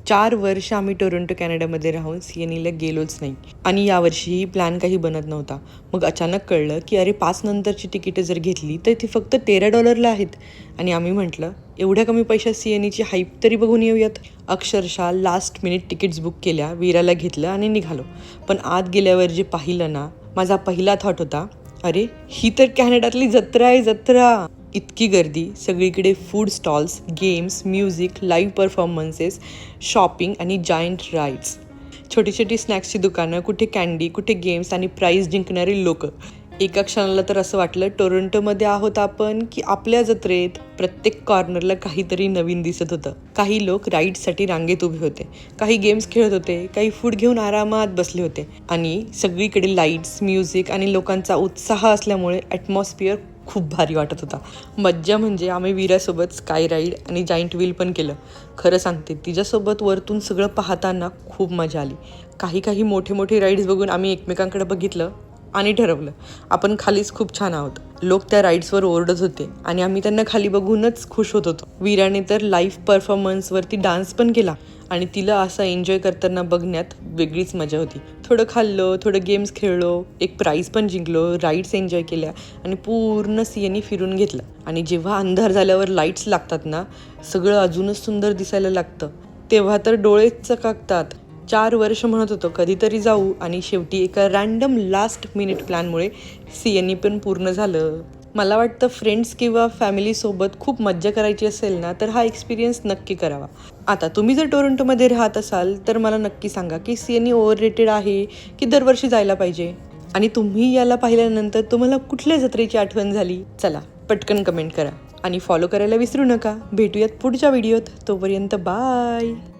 4 वर्ष आम्ही टोरंटो कॅनडामध्ये राहून CNEला गेलोच नाही आणि यावर्षीही प्लॅन काही बनत नव्हता. मग अचानक कळलं की अरे 5 नंतरची तिकीटं जर घेतली तर ती फक्त $13 आहेत आणि आम्ही म्हटलं एवढ्या कमी पैशात CNEची हाईप तरी बघून येऊयात. अक्षरशः लास्ट मिनिट तिकीट्स बुक केल्या, वीराला घेतलं आणि निघालो. पण आत गेल्यावर जे पाहिलं ना, माझा पहिला थॉट होता, अरे ही तर कॅनडातली जत्रा आहे जत्रा. इतकी गर्दी, सगळीकडे food stalls, games, music, live performances, shopping आणि जायंट राईड्स. छोटी छोटी स्नॅक्सची दुकानं, कुठे कॅन्डी, कुठे गेम्स आणि प्राईज जिंकणारी लोक. एका क्षणाला तर असं वाटलं टोरंटोमध्ये आहोत आपण की आपल्या जत्रेत. प्रत्येक कॉर्नरला काहीतरी नवीन दिसत होतं. काही लोक राईड्ससाठी रांगेत उभे होते, काही गेम्स खेळत होते, काही फूड घेऊन आरामात बसले होते आणि सगळीकडे लाईट्स, म्युझिक आणि लोकांचा उत्साह असल्यामुळे ॲटमॉस्फिअर खूप भारी वाटत होता. मज्जा म्हणजे आम्ही वीरासोबत स्काय राईड आणि जायंट व्हील पण केलं. खरं सांगते, तिच्यासोबत वरतून सगळं पाहताना खूप मजा आली. काही मोठे मोठे राईड्स बघून आम्ही एकमेकांकडे बघितलं आणि ठरवलं आपण खालीच खूप छान आहोत. लोक त्या राईड्सवर ओरडत होते आणि आम्ही त्यांना खाली बघूनच खुश होत होतो. वीराने तर लाईव्ह परफॉर्मन्सवरती डान्स पण केला आणि तिला असं एन्जॉय करताना बघण्यात वेगळीच मजा होती. थोडं खाल्लं, थोडं गेम्स खेळलो, एक प्राईज पण जिंकलो, राईड्स एन्जॉय केल्या आणि पूर्ण CNE फिरून घेतलं. आणि जेव्हा अंधार झाल्यावर लाईट्स लागतात ना, सगळं अजूनच सुंदर दिसायला लागतं. तेव्हा तर डोळेच चकाकतात. 4 वर्ष म्हणत होतो कधीतरी जाऊ आणि शेवटी एका रँडम लास्ट मिनिट प्लॅनमुळे CNE पण पूर्ण झालं. मला वाटतं फ्रेंड्स किंवा फॅमिलीसोबत खूप मज्जा करायची असेल ना, तर हा एक्सपिरियन्स नक्की करावा. आता तुम्ही जर टोरंटोमध्ये राहत असाल तर मला नक्की सांगा की CNE ओव्हररेटेड आहे की दरवर्षी जायला पाहिजे. आणि तुम्ही याला पाहिल्यानंतर तुम्हाला कुठल्या जत्रेची आठवण झाली? चला पटकन कमेंट करा आणि फॉलो करायला विसरू नका. भेटूयात पुढच्या व्हिडिओत. तोपर्यंत बाय.